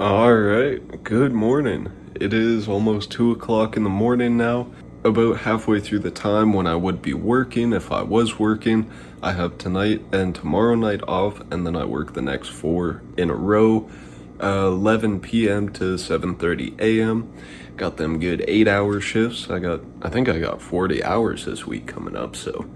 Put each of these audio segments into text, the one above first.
Alright, good morning. It is almost 2 o'clock in the morning now. About halfway through the time when I would be working, if I was working. I have tonight and tomorrow night off, and then I work the next 4 in a row, 11 p.m. to 7:30 a.m. Got them good 8-hour shifts. I think I got 40 hours this week coming up, so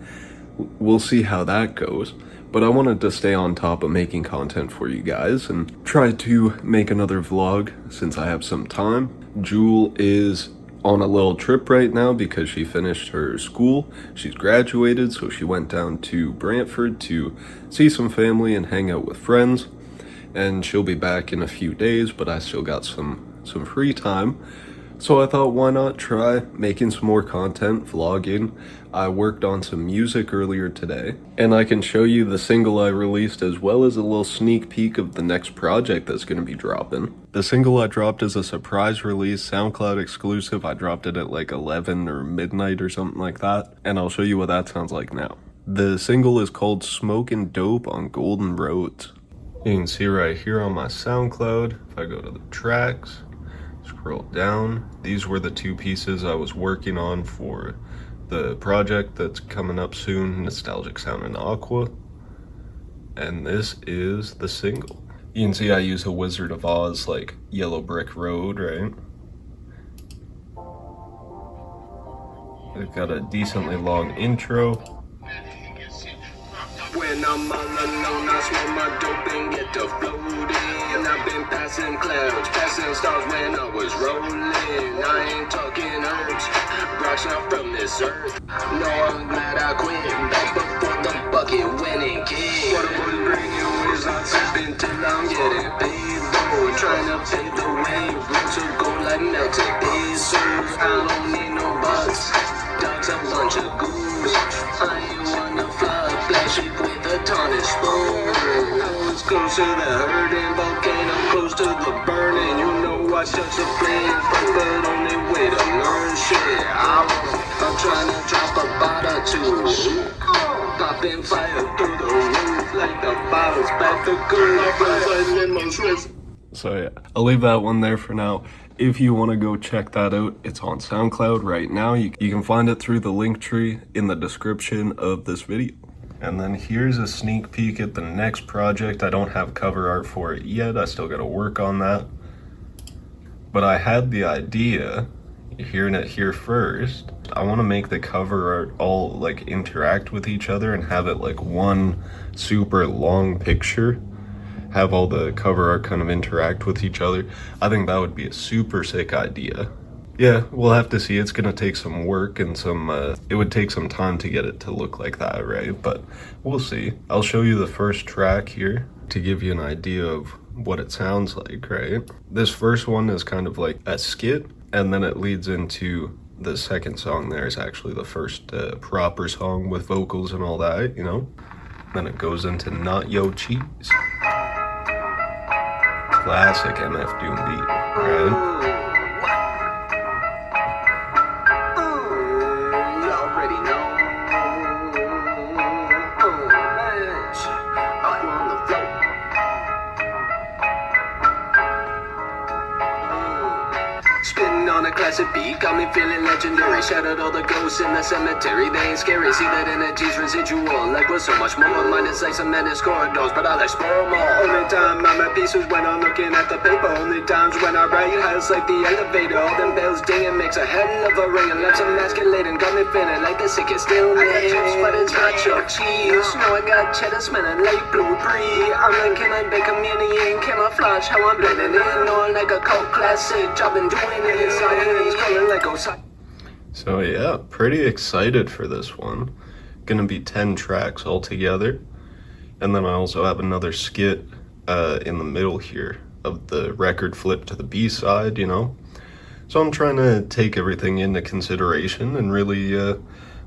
we'll see how that goes. But I wanted to stay on top of making content for you guys and try to make another vlog since I have some time. Jewel is on a little trip right now because she finished her school. She's graduated, so she went down to Brantford to see some family and hang out with friends. And she'll be back in a few days, but I still got some free time. So I thought, why not try making some more content, vlogging. I worked on some music earlier today, and I can show you the single I released as well as a little sneak peek of the next project that's going to be dropping. The single I dropped is a surprise release, SoundCloud exclusive. I dropped it at like 11 or midnight or something like that, and I'll show you what that sounds like now. The single is called Smokin' Dope on Golden Roads. You can see right here on my SoundCloud, if I go to the tracks, scroll down, these were the two pieces I was working on for the project that's coming up soon, Nostalgic Sound in Aqua. And this is the single. You can see I use a Wizard of Oz like yellow brick road, right? It's got a decently long intro. When I'm all alone, I smoke my dope and get to floating. I've been passing clouds, passing stars when I was rolling. I ain't talking herbs, rocks not from this earth. No, I'm glad I quit back before the bucket winning kid. What I was bringing was not sipping till I'm getting paid. Though, trying to pave the way, roots of gold like melted pesos. I don't need no bus, dogs a bunch of goons. I ain't wanna fly, flash it with a tarnished spoon. I was close to the hurting volcano, close to the burning. You know I touch the flame first, but only way to learn shit. I'm trying to drop a bot or two, popping fire through the roof like the bottles back to good. So yeah, I'll leave that one there for now. If you want to go check that out, it's on SoundCloud right now. You can find it through the link tree in the description of this video. And then here's a sneak peek at the next project. I don't have cover art for it yet. I still got to work on that. But I had the idea, you're hearing it here first. I want to make the cover art all like interact with each other and have it like one super long picture. Have all the cover art kind of interact with each other. I think that would be a super sick idea. Yeah, we'll have to see. It's gonna take some work and it would take some time to get it to look like that, right? But we'll see. I'll show you the first track here to give you an idea of what it sounds like, right? This first one is kind of like a skit, and then it leads into the second song there is actually the first proper song with vocals and all that, you know? Then it goes into Not Yo Cheese. Classic MF Doom beat, right? Spitting on a classic beat, got me feeling legendary. Shout out all the ghosts in the cemetery, they ain't scary. See that energy's residual, like with so much more. My mind is like some menace corridors, but I explore more. Only time I'm at peace is when I'm looking at the paper. Only times when I write highs like the elevator. All them bells dinging makes a hell of a ring. And left emasculating, got me feeling like the sickest illness. I got chips, but it's not your cheese. No, I got cheddar smelling like blue brie. I'm like, can I bake communion? Camouflage how I'm blending in. On like a cult classic, I've been doing it. So yeah, pretty excited for this one. Gonna be 10 tracks altogether. And then I also have another skit in the middle here of the record flip to the B-side, you know? So I'm trying to take everything into consideration and really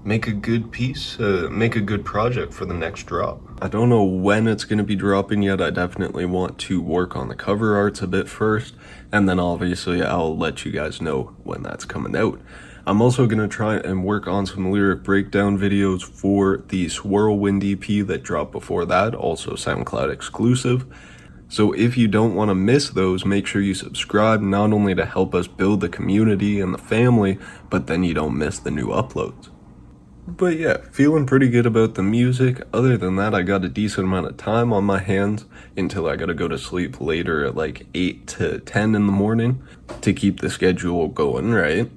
make a good piece, make a good project for the next drop. I don't know when it's going to be dropping yet. I definitely want to work on the cover arts a bit first, and then obviously I'll let you guys know when that's coming out. I'm also going to try and work on some lyric breakdown videos for the Swirlwind EP that dropped before that, also SoundCloud exclusive. So if you don't want to miss those, make sure you subscribe, not only to help us build the community and the family, but then you don't miss the new uploads. But yeah, feeling pretty good about the music. Other than that, I got a decent amount of time on my hands until I gotta go to sleep later at like 8 to 10 in the morning to keep the schedule going, right?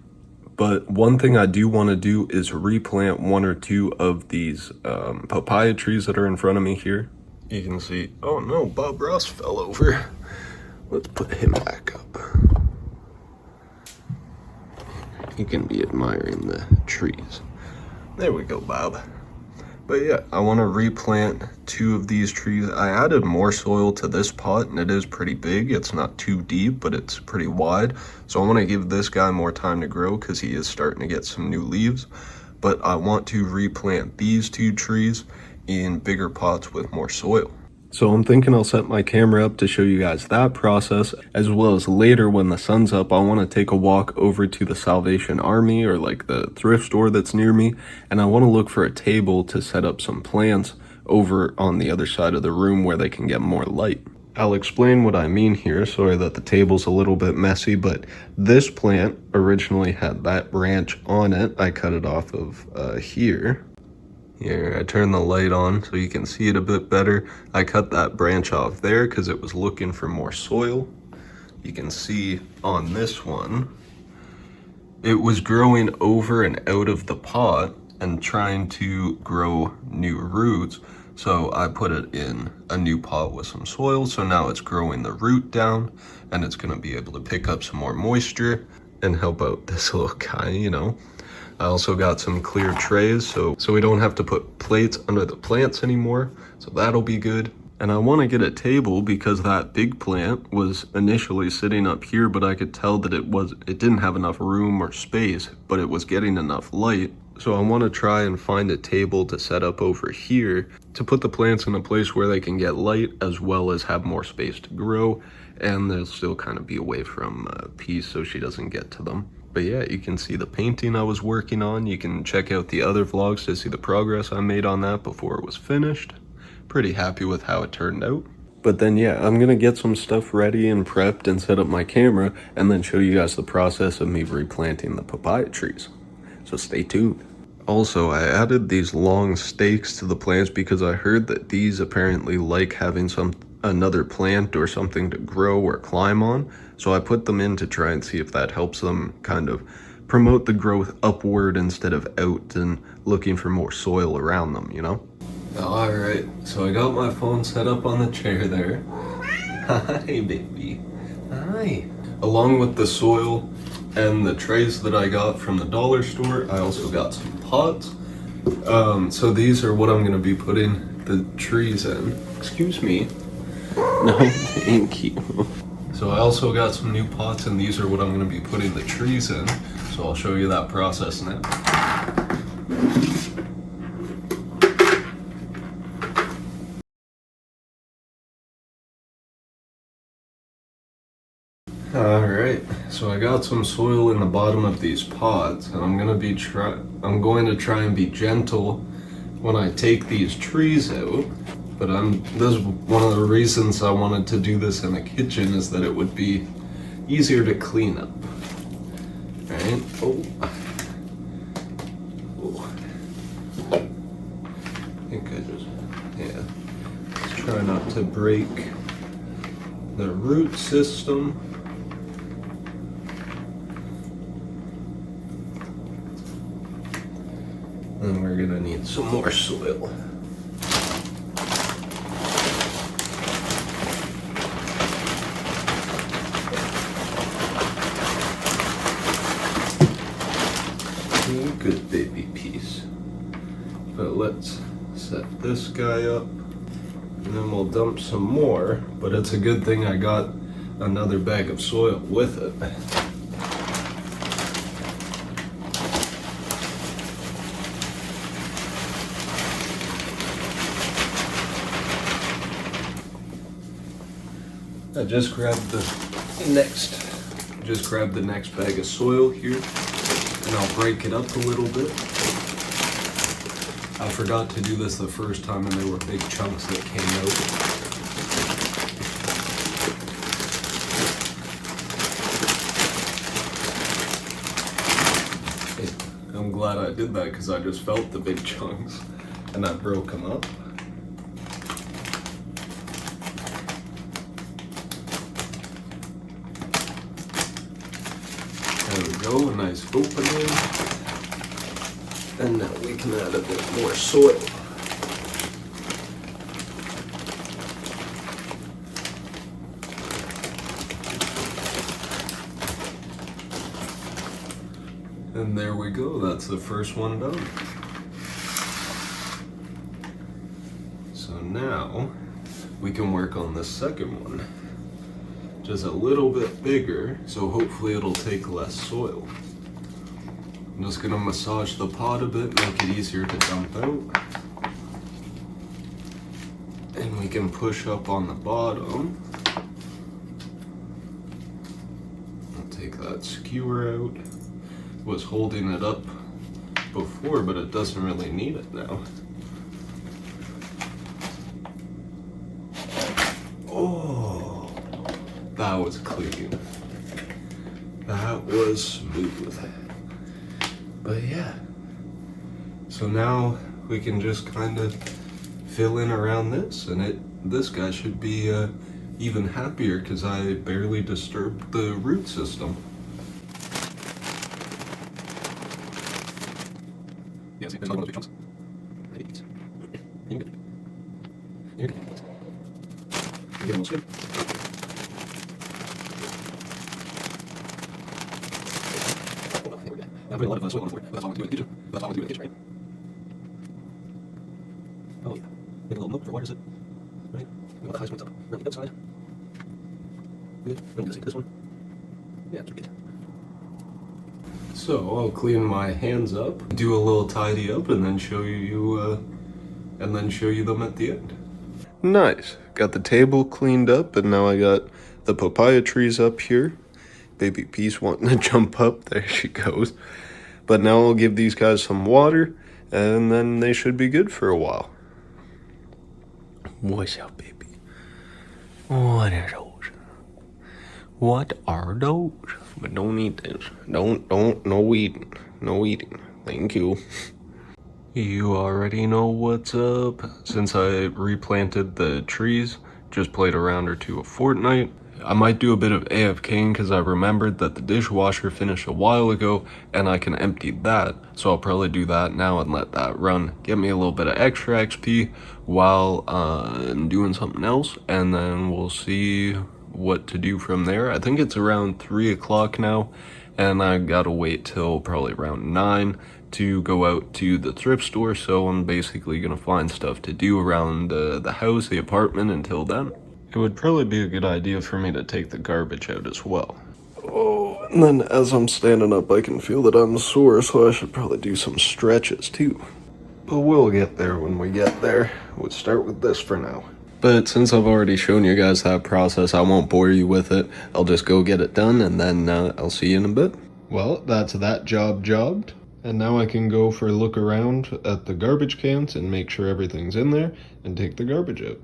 But one thing I do want to do is replant one or two of these papaya trees that are in front of me here. You can see, oh no, Bob Ross fell over. Let's put him back up. He can be admiring the trees. There we go, Bob. But yeah, I want to replant two of these trees. I added more soil to this pot, and it is pretty big. It's not too deep, but it's pretty wide. So I want to give this guy more time to grow because he is starting to get some new leaves. But I want to replant these two trees in bigger pots with more soil. So I'm thinking I'll set my camera up to show you guys that process, as well as later when the sun's up, I want to take a walk over to the Salvation Army or like the thrift store that's near me, and I want to look for a table to set up some plants over on the other side of the room where they can get more light. I'll explain what I mean here. Sorry that the table's a little bit messy, but this plant originally had that branch on it. I cut it off of here. Here, I turned the light on so you can see it a bit better. I cut that branch off there because it was looking for more soil. You can see on this one, it was growing over and out of the pot and trying to grow new roots. So I put it in a new pot with some soil. So now it's growing the root down and it's gonna be able to pick up some more moisture and help out this little guy, you know. I also got some clear trays so we don't have to put plates under the plants anymore, so that'll be good. And I want to get a table because that big plant was initially sitting up here, but I could tell that it didn't have enough room or space, but it was getting enough light. So I want to try and find a table to set up over here to put the plants in a place where they can get light as well as have more space to grow, and they'll still kind of be away from Peace so she doesn't get to them. But yeah, you can see the painting I was working on. You can check out the other vlogs to see the progress I made on that before it was finished. Pretty happy with how it turned out. But then yeah, I'm gonna get some stuff ready and prepped and set up my camera and then show you guys the process of me replanting the papaya trees. So stay tuned. Also, I added these long stakes to the plants because I heard that these apparently like having another plant or something to grow or climb on. So I put them in to try and see if that helps them kind of promote the growth upward instead of out and looking for more soil around them, you know? All right, so I got my phone set up on the chair there. Hi, baby. Hi. Along with the soil and the trays that I got from the dollar store, I also got some pots. So these are what I'm gonna be putting the trees in. Excuse me. No, thank you. So I also got some new pots, and these are what I'm going to be putting the trees in. So I'll show you that process now. Alright, so I got some soil in the bottom of these pots, and I'm going to try and be gentle when I take these trees out. But this is one of the reasons I wanted to do this in the kitchen, is that it would be easier to clean up. Right? Oh. I think let's try not to break the root system. And we're gonna need some more soil. Good baby piece. But let's set this guy up and then we'll dump some more, but it's a good thing I got another bag of soil with it. I just grabbed the next bag of soil here, and I'll break it up a little bit. I forgot to do this the first time, and there were big chunks that came out. I did that because I just felt the big chunks and I broke them up. There we go, a nice opening. And now we can add a bit more soil. And there we go, that's the first one done. So now we can work on the second one. Just a little bit bigger, so hopefully it'll take less soil. I'm just gonna massage the pot a bit, make it easier to dump out. And we can push up on the bottom. I'll take that skewer out. Was holding it up before, but it doesn't really need it now. Oh, that was clean. That was smooth. But yeah, so now we can just kind of fill in around this, and this guy should be even happier because I barely disturbed the root system. Yeah, see, there's another one of the big chunks. You're good. You're good. You get a little skin. I'm putting a lot of soil on the floor. That's all I'm doing in the kitchen. That's all I'm doing in the kitchen, right? Oh yeah. Make a little note for water sit. Right? We want the highest points up around the outside. Good. I'm gonna take this one. Yeah, it's good. So I'll clean my hands up, do a little tidy up, and then show you them at the end. Nice. Got the table cleaned up, and now I got the papaya trees up here. Baby Peace wanting to jump up. There she goes. But now I'll give these guys some water, and then they should be good for a while. What's up, baby? What are those? What are those? But don't eat this. No eating. No eating. Thank you. You already know what's up. Since I replanted the trees, just played a round or two of Fortnite. I might do a bit of AFKing because I remembered that the dishwasher finished a while ago and I can empty that. So I'll probably do that now and let that run. Get me a little bit of extra XP while doing something else, and then we'll see what to do from there. I think it's around 3 o'clock now, and I gotta wait till probably around 9 to go out to the thrift store, so I'm basically gonna find stuff to do around the house, the apartment until then. It would probably be a good idea for me to take the garbage out as well. Oh, and then as I'm standing up, I can feel that I'm sore, so I should probably do some stretches too. But we'll get there when we get there. We'll start with this for now. But since I've already shown you guys that process, I won't bore you with it. I'll just go get it done, and then I'll see you in a bit. Well, that's that jobbed. And now I can go for a look around at the garbage cans and make sure everything's in there and take the garbage out.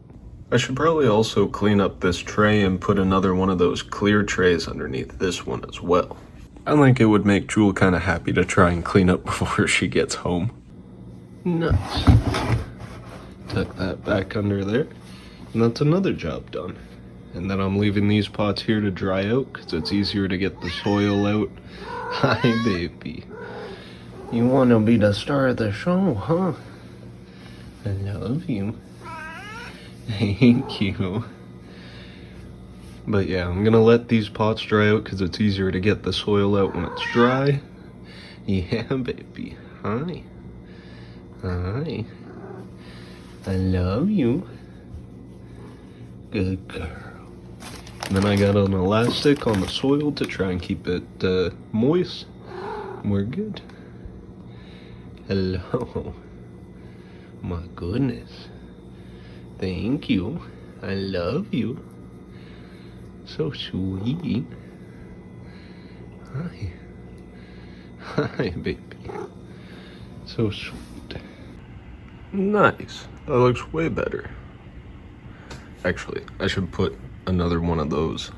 I should probably also clean up this tray and put another one of those clear trays underneath this one as well. I think it would make Jewel kind of happy to try and clean up before she gets home. Nice. Tuck that back under there. And that's another job done. And then I'm leaving these pots here to dry out because it's easier to get the soil out. Hi, baby. You want to be the star of the show, huh? I love you. Thank you. But yeah, I'm gonna let these pots dry out because it's easier to get the soil out when it's dry. Yeah, baby. Hi. Hi. I love you. Good girl. And then I got an elastic on the soil to try and keep it moist. We're good. Hello. My goodness. Thank you. I love you. So sweet. Hi. Hi, baby. So sweet. Nice. That looks way better. Actually, I should put another one of those.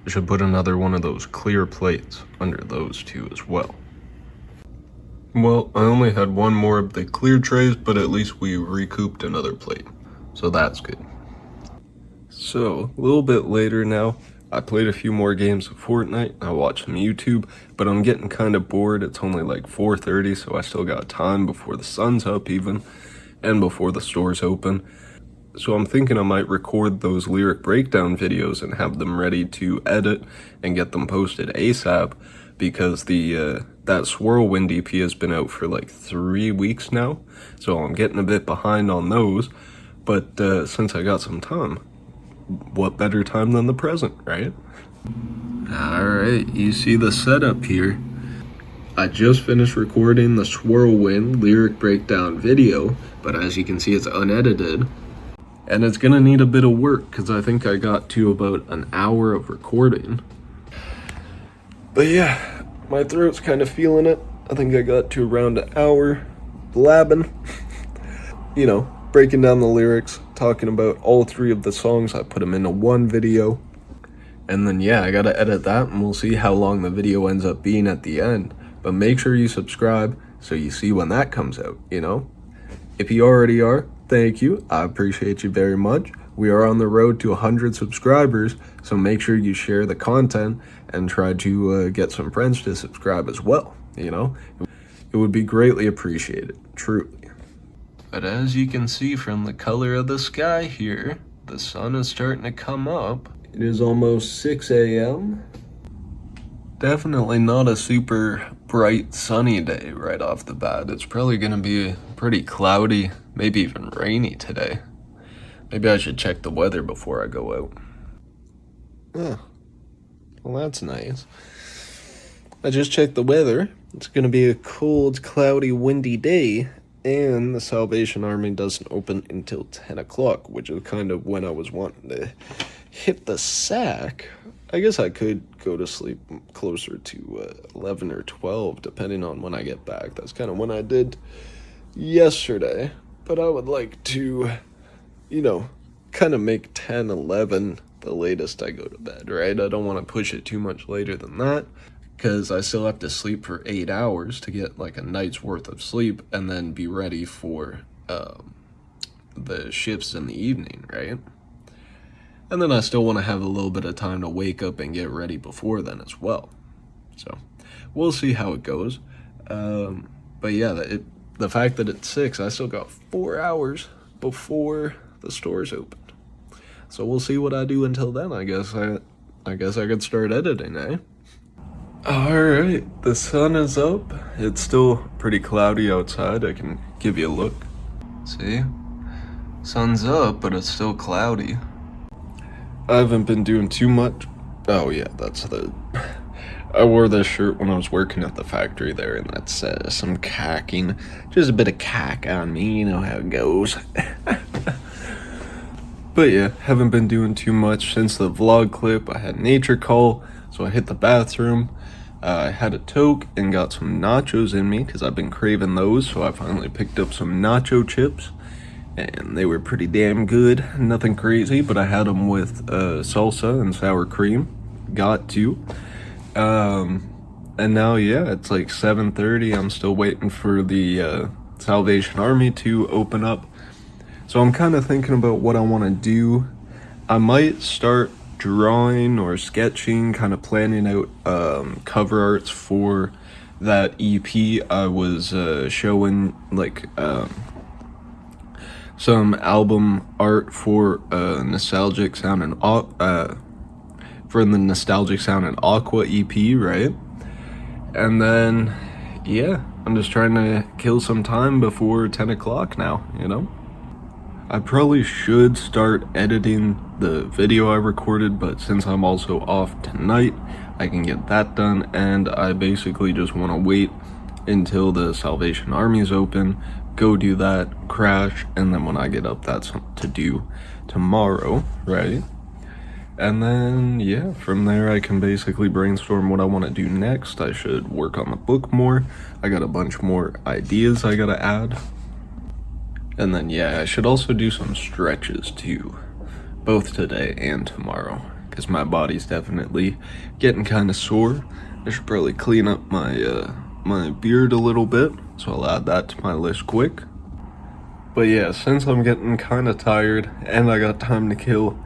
I should put another one of those clear plates under those two as well. Well, I only had one more of the clear trays, but at least we recouped another plate. So that's good. So, a little bit later now, I played a few more games of Fortnite. I watched some YouTube, but I'm getting kind of bored. It's only like 4:30, so I still got time before the sun's up even, and before the stores open. So I'm thinking I might record those lyric breakdown videos and have them ready to edit and get them posted ASAP, because that Swirlwind EP has been out for like 3 weeks now, so I'm getting a bit behind on those. But since I got some time, what better time than the present, right? Alright, you see the setup here. I just finished recording the Swirlwind lyric breakdown video, but as you can see, it's unedited. And it's gonna need a bit of work, because I think I got to about an hour of recording. But yeah, my throat's kind of feeling it. I think I got to around an hour blabbing. You know, breaking down the lyrics, talking about all 3 of the songs. I put them into one video. And then yeah, I gotta edit that, and we'll see how long the video ends up being at the end. But make sure you subscribe so you see when that comes out, you know? If you already are, thank you. I appreciate you very much. We are on the road to 100 subscribers, so make sure you share the content and try to get some friends to subscribe as well, you know? It would be greatly appreciated, truly. But as you can see from the color of the sky here, the sun is starting to come up. It is almost 6 a.m. Definitely not a super bright sunny day right off the bat. It's probably gonna be pretty cloudy, maybe even rainy today. Maybe I should check the weather before I go out. Oh, well that's nice. I just checked the weather. It's gonna be a cold, cloudy, windy day, and the Salvation Army doesn't open until 10 o'clock, which is kind of when I was wanting to hit the sack. I guess I could go to sleep closer to 11 or 12, depending on when I get back. That's kind of when I did yesterday. But I would like to, you know, kind of make 10, 11 the latest I go to bed, right? I don't want to push it too much later than that, because I still have to sleep for 8 hours to get like a night's worth of sleep and then be ready for the shifts in the evening, right? And then I still want to have a little bit of time to wake up and get ready before then as well. So we'll see how it goes. But yeah, the fact that it's 6, I still got 4 hours before the stores opened. So we'll see what I do until then. I guess I could start editing, eh? Alright, the sun is up. It's still pretty cloudy outside. I can give you a look. See? Sun's up, but it's still cloudy. I haven't been doing too much. Oh yeah, I wore this shirt when I was working at the factory there, and that's some cacking. Just a bit of cack on me, you know how it goes. But yeah, haven't been doing too much since the vlog clip. I had nature call, so I hit the bathroom. I had a toke and got some nachos in me, because I've been craving those, so I finally picked up some nacho chips. And they were pretty damn good. Nothing crazy, but I had them with salsa and sour cream. Got to. And now, yeah, it's like 7:30. I'm still waiting for the Salvation Army to open up. So I'm kind of thinking about what I want to do. I might start drawing or sketching, kind of planning out cover arts for that EP. I was showing like some album art for Nostalgic Sound and for the Nostalgic Sound and Aqua EP, right? And then yeah, I'm just trying to kill some time before 10 o'clock now, you know? I probably should start editing the video I recorded, but since I'm also off tonight, I can get that done, and I basically just want to wait until the Salvation Army is open, go do that, crash, and then when I get up, that's something to do tomorrow, right? And then, yeah, from there I can basically brainstorm what I want to do next. I should work on the book more. I got a bunch more ideas I gotta add. And then, yeah, I should also do some stretches too, both today and tomorrow, because my body's definitely getting kind of sore. I should probably clean up my my beard a little bit, so I'll add that to my list quick. But yeah, since I'm getting kind of tired and I got time to kill,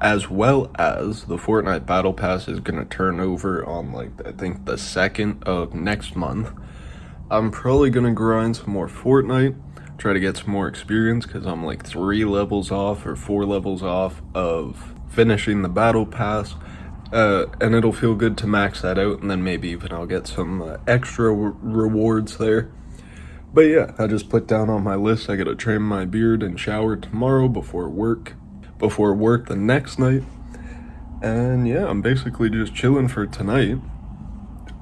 as well as the Fortnite Battle Pass is gonna turn over on like I think the 2nd of next month, I'm probably gonna grind some more Fortnite, try to get some more experience because I'm like 3 levels off or 4 levels off of finishing the Battle Pass. And it'll feel good to max that out, and then maybe even I'll get some extra rewards there. But yeah, I just put down on my list I gotta trim my beard and shower tomorrow before work the next night. And yeah, I'm basically just chilling for tonight,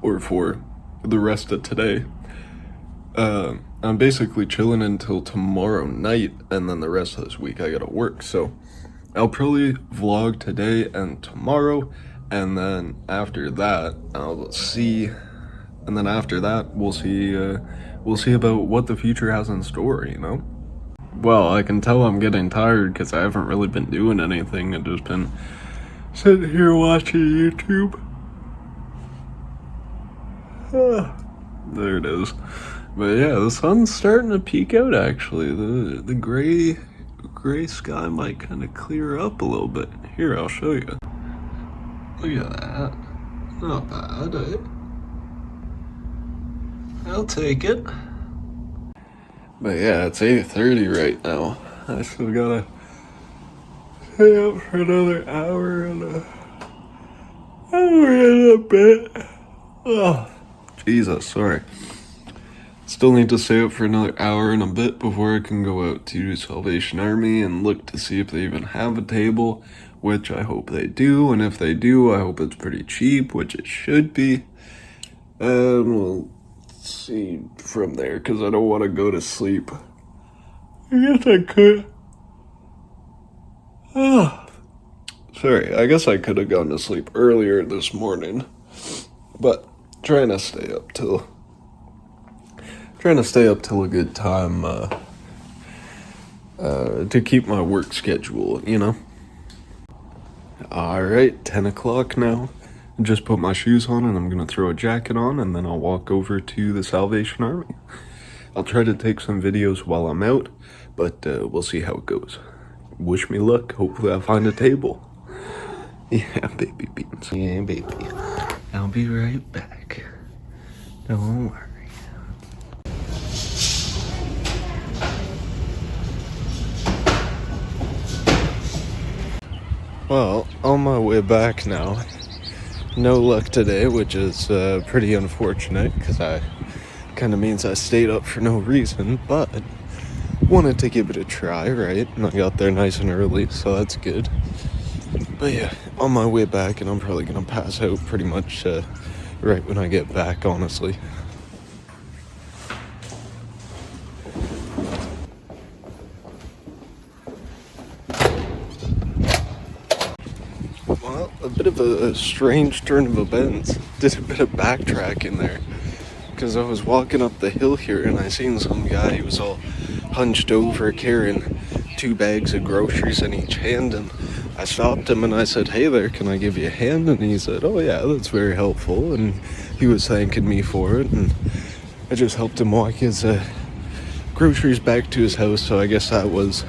or for the rest of today. I'm basically chilling until tomorrow night, and then the rest of this week I gotta work. So I'll probably vlog today and tomorrow, and then after that we'll see we'll see about what the future has in store, you know? Well, I can tell I'm getting tired because I haven't really been doing anything. I've just been sitting here watching YouTube. There it is. But yeah, the sun's starting to peek out actually. The gray sky might kind of clear up a little bit. Here, I'll show you. Look at that. Not bad, eh? I'll take it. But yeah, it's 8:30 right now. I still gotta stay up for another hour and a bit. Oh, Jesus, sorry. Still need to stay up for another hour and a bit before I can go out to Salvation Army and look to see if they even have a table, which I hope they do, and if they do, I hope it's pretty cheap, which it should be. And we'll see from there, because I don't want to go to sleep. I guess I could. Sorry, I guess I could have gone to sleep earlier this morning, but trying to stay up till a good time to keep my work schedule, you know? Alright, 10 o'clock now. Just put my shoes on and I'm gonna throw a jacket on, and then I'll walk over to the Salvation Army. I'll try to take some videos while I'm out, but we'll see how it goes. Wish me luck. Hopefully I find a table. Yeah, baby beans. Yeah, baby. I'll be right back. Don't worry. Well, on my way back now. No luck today, which is pretty unfortunate because I kind of means I stayed up for no reason, but wanted to give it a try, right? And I got there nice and early, so that's good. But yeah, on my way back, and I'm probably gonna pass out pretty much right when I get back, honestly. Well, a bit of a strange turn of events. Did a bit of backtracking there. Because I was walking up the hill here and I seen some guy, he was all hunched over carrying 2 bags of groceries in each hand, and I stopped him and I said, "Hey there, can I give you a hand?" And he said, "Oh yeah, that's very helpful," and he was thanking me for it, and I just helped him walk his groceries back to his house. So I guess that was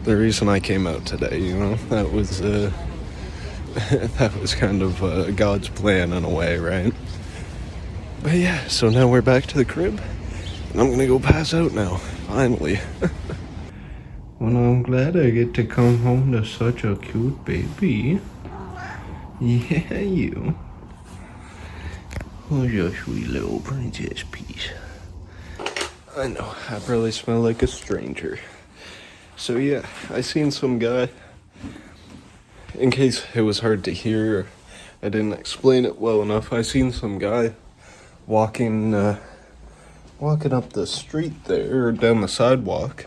the reason I came out today, you know? That was that was kind of God's plan in a way, right? But yeah, so now we're back to the crib, and I'm gonna go pass out now, finally. Well, I'm glad I get to come home to such a cute baby. Yeah, you. Who's your sweet little princess piece? I know, I probably smell like a stranger. So yeah, I seen some guy. In case it was hard to hear, or I didn't explain it well enough, I seen some guy walking up the street there, or down the sidewalk.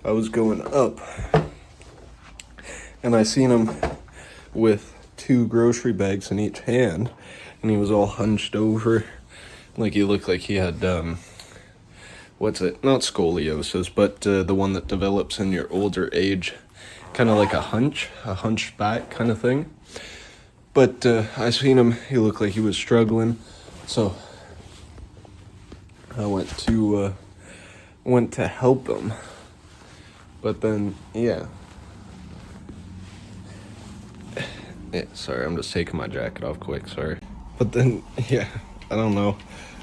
I was going up, and I seen him with 2 grocery bags in each hand, and he was all hunched over, like he looked like he had, what's it, not scoliosis, but the one that develops in your older age, kind of like a hunchback kind of thing. But I seen him, he looked like he was struggling, so I went to help him. But then, yeah. Yeah, sorry, I'm just taking my jacket off quick, sorry. But then, yeah, I don't know.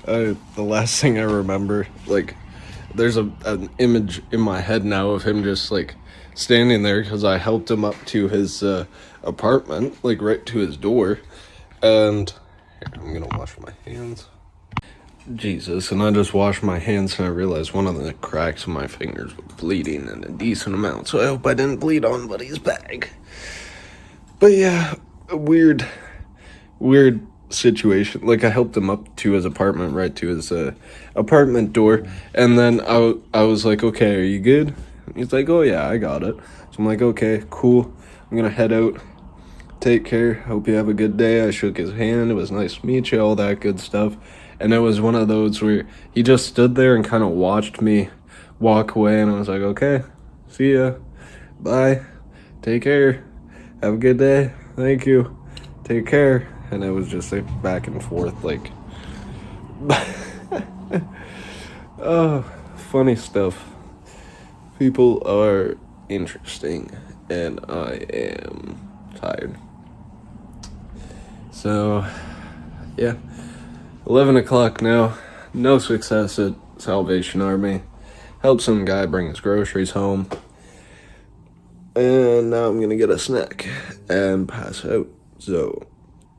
The last thing I remember, like, there's an image in my head now of him just, like, standing there because I helped him up to his apartment, like, right to his door. And here, I'm gonna wash my hands. Jesus, and I just washed my hands and I realized one of the cracks in my fingers was bleeding in a decent amount, so I hope I didn't bleed on Buddy's bag. But yeah, a weird situation. Like, I helped him up to his apartment, right to his apartment door, and then I was like, okay, are you good? He's like, oh yeah, I got it. So I'm like, okay, cool. I'm gonna head out. Take care. Hope you have a good day. I shook his hand. It was nice to meet you, all that good stuff. And it was one of those where he just stood there and kind of watched me walk away, and I was like, okay, see ya. Bye. Take care. Have a good day. Thank you. Take care. And it was just like back and forth, like, oh, funny stuff. People are interesting, and I am tired. So, yeah, 11 o'clock now. No success at Salvation Army. Helped some guy bring his groceries home. And now I'm gonna get a snack and pass out. So,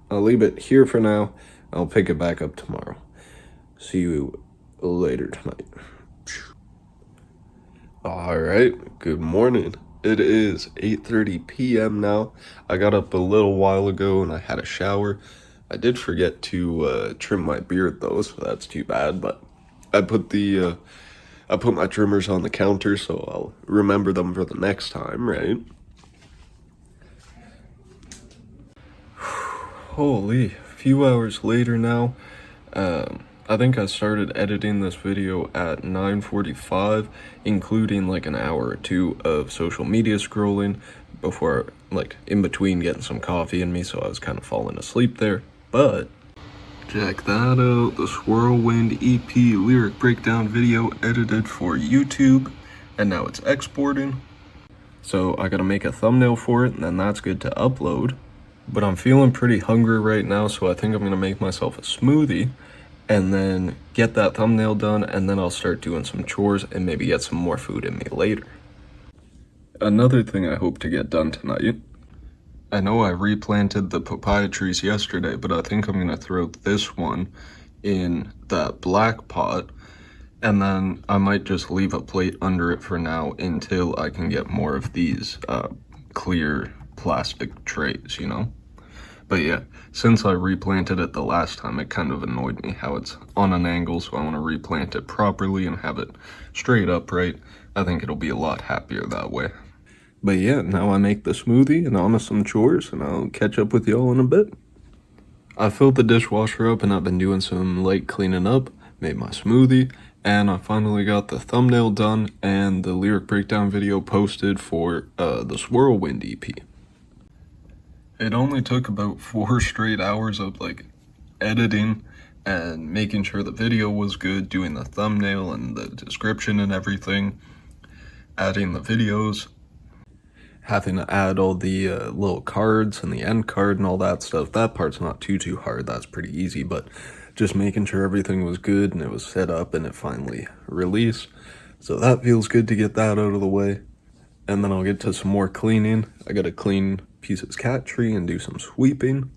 I'll leave it here for now. I'll pick it back up tomorrow. See you later tonight. Alright, good morning. It is 8:30 p.m. now. I got up a little while ago and I had a shower. I did forget to trim my beard though, so that's too bad, but I put my trimmers on the counter, so I'll remember them for the next time, right? Holy, a few hours later now. I think I started editing this video at 9:45, including like an hour or two of social media scrolling before, like, in between getting some coffee in me, so I was kind of falling asleep there. But check that out, the Swirlwind EP lyric breakdown video edited for YouTube, and now it's exporting. So I gotta make a thumbnail for it, and then that's good to upload. But I'm feeling pretty hungry right now, so I think I'm gonna make myself a smoothie and then get that thumbnail done, and then I'll start doing some chores and maybe get some more food in me later. Another thing I hope to get done tonight, I know I replanted the papaya trees yesterday, but I think I'm gonna throw this one in that black pot, and then I might just leave a plate under it for now until I can get more of these clear plastic trays, you know? But yeah, since I replanted it the last time, it kind of annoyed me how it's on an angle, so I want to replant it properly and have it straight upright. I think it'll be a lot happier that way. But yeah, now I make the smoothie and on to some chores, and I'll catch up with y'all in a bit. I filled the dishwasher up and I've been doing some light cleaning up, made my smoothie, and I finally got the thumbnail done and the lyric breakdown video posted for the Swirlwind EP. It only took about 4 straight hours of like editing and making sure the video was good, doing the thumbnail and the description and everything, adding the videos, having to add all the little cards and the end card and all that stuff. That part's not too hard, that's pretty easy, but just making sure everything was good and it was set up and it finally released. So that feels good to get that out of the way. And then I'll get to some more cleaning. I gotta clean Piece's cat tree and do some sweeping.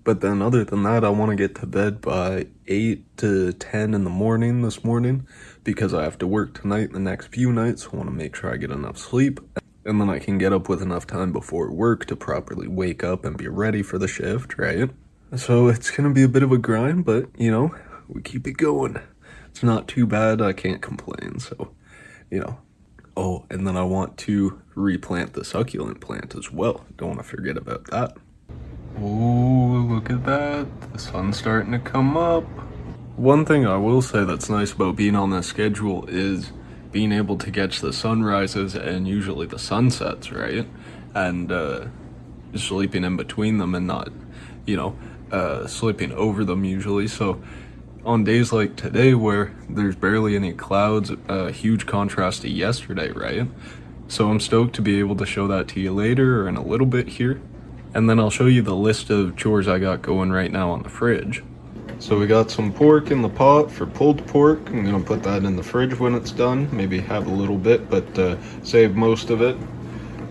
But then other than that, I want to get to bed by 8 to 10 in the morning this morning because I have to work tonight and the next few nights. I want to make sure I get enough sleep, and then I can get up with enough time before work to properly wake up and be ready for the shift, right? So it's gonna be a bit of a grind, but you know, we keep it going. It's not too bad, I can't complain, so, you know. Oh, and then I want to replant the succulent plant as well. Don't want to forget about that. Oh, look at that. The sun's starting to come up. One thing I will say that's nice about being on this schedule is being able to catch the sunrises and usually the sunsets, right? And sleeping in between them and not, you know, sleeping over them usually. So on days like today where there's barely any clouds, a huge contrast to yesterday, right? So I'm stoked to be able to show that to you later or in a little bit here. And then I'll show you the list of chores I got going right now on the fridge. So we got some pork in the pot for pulled pork. I'm gonna put that in the fridge when it's done. Maybe have a little bit, but save most of it.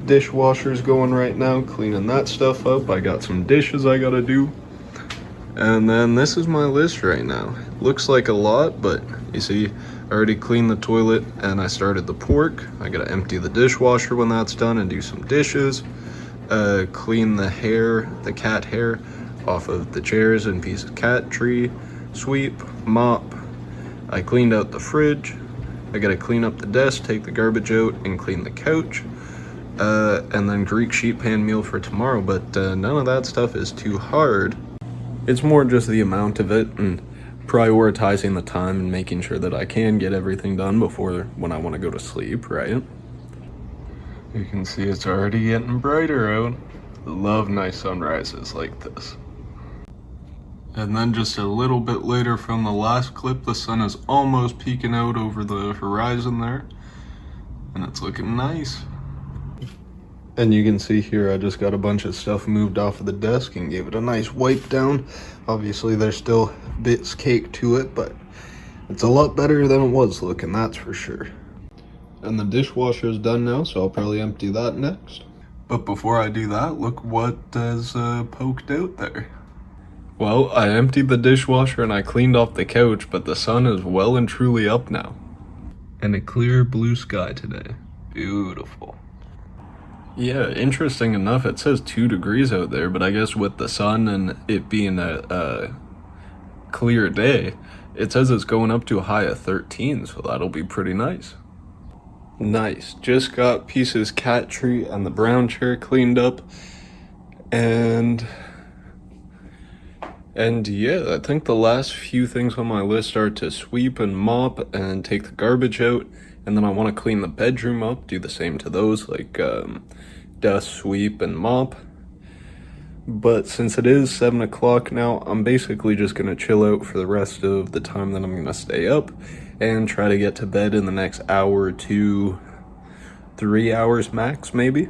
Dishwasher's going right now, cleaning that stuff up. I got some dishes I gotta do. And then this is my list right now. Looks like a lot, but you see, I already cleaned the toilet and I started the pork. I gotta empty the dishwasher when that's done and do some dishes. Clean the hair, the cat hair, off of the chairs and piece of cat tree. Sweep, mop. I cleaned out the fridge. I gotta clean up the desk, take the garbage out, and clean the couch. And then Greek sheet pan meal for tomorrow, but none of that stuff is too hard. It's more just the amount of it and prioritizing the time and making sure that I can get everything done before when I want to go to sleep, right? You can see it's already getting brighter out. Love nice sunrises like this. And then just a little bit later from the last clip, the sun is almost peeking out over the horizon there. And it's looking nice. And you can see here I just got a bunch of stuff moved off of the desk and gave it a nice wipe down. Obviously there's still bits caked to it, but it's a lot better than it was looking, that's for sure. And the dishwasher is done now, so I'll probably empty that next. But before I do that, look what is poked out there. Well, I emptied the dishwasher and I cleaned off the couch, but the sun is well and truly up now. And a clear blue sky today. Beautiful. Yeah, interesting enough, it says 2 degrees out there, but I guess with the sun and it being a clear day, it says it's going up to a high of 13, so that'll be pretty nice. Nice. Just got Pieces cat tree and the brown chair cleaned up, and yeah, I think the last few things on my list are to sweep and mop and take the garbage out, and then I want to clean the bedroom up, do the same to those, like dust, sweep, and mop. But since it is 7 o'clock now, I'm basically just going to chill out for the rest of the time that I'm going to stay up and try to get to bed in the next hour to 3 hours max, maybe.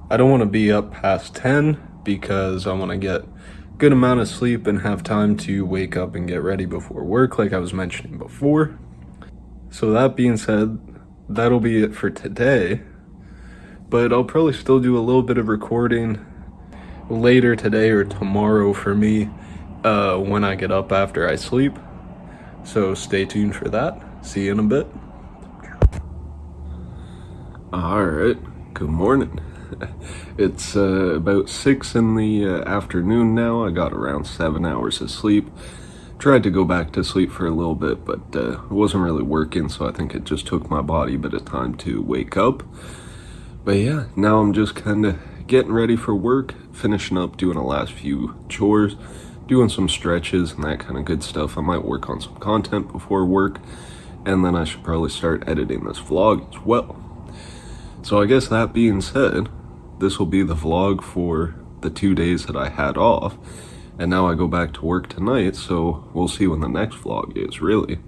I don't want to be up past 10 because I want to get good amount of sleep and have time to wake up and get ready before work, like I was mentioning before. So that being said, that'll be it for today, but I'll probably still do a little bit of recording later today or tomorrow for me when I get up after I sleep. So stay tuned for that. See you in a bit. Alright, good morning. It's about 6 in the afternoon now. I got around 7 hours of sleep. Tried to go back to sleep for a little bit, but it wasn't really working, so I think it just took my body a bit of time to wake up. But yeah, now I'm just kind of getting ready for work, finishing up doing the last few chores, doing some stretches and that kind of good stuff. I might work on some content before work, and then I should probably start editing this vlog as well. So I guess that being said, this will be the vlog for the 2 days that I had off, and now I go back to work tonight, so we'll see when the next vlog is, really.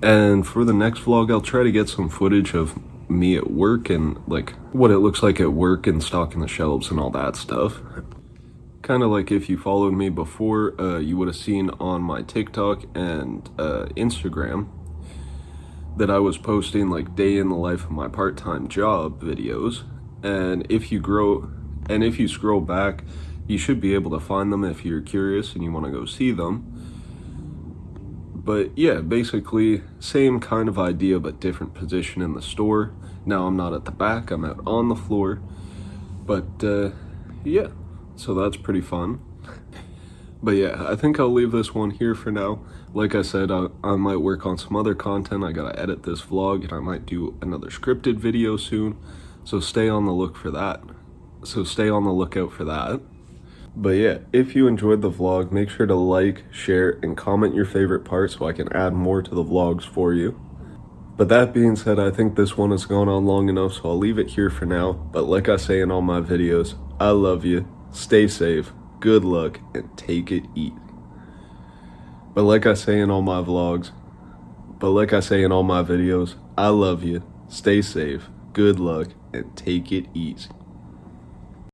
And for the next vlog, I'll try to get some footage of me at work and like what it looks like at work and stocking the shelves and all that stuff. Kind of like if you followed me before, you would have seen on my TikTok and Instagram that I was posting like day in the life of my part-time job videos. And if you scroll back, you should be able to find them if you're curious and you want to go see them. But yeah, basically same kind of idea but different position in the store. Now I'm not at the back, I'm out on the floor. But yeah, so that's pretty fun. But yeah, I think I'll leave this one here for now. Like I said, I might work on some other content. I gotta edit this vlog and I might do another scripted video soon. So stay on the lookout for that. But yeah, if you enjoyed the vlog, make sure to like, share, and comment your favorite part so I can add more to the vlogs for you. But that being said, I think this one has gone on long enough, so I'll leave it here for now. But like I say in all my videos, I love you, stay safe, good luck, and take it easy. But like I say in all my vlogs, but like I say in all my videos, I love you. Stay safe, good luck, and take it easy.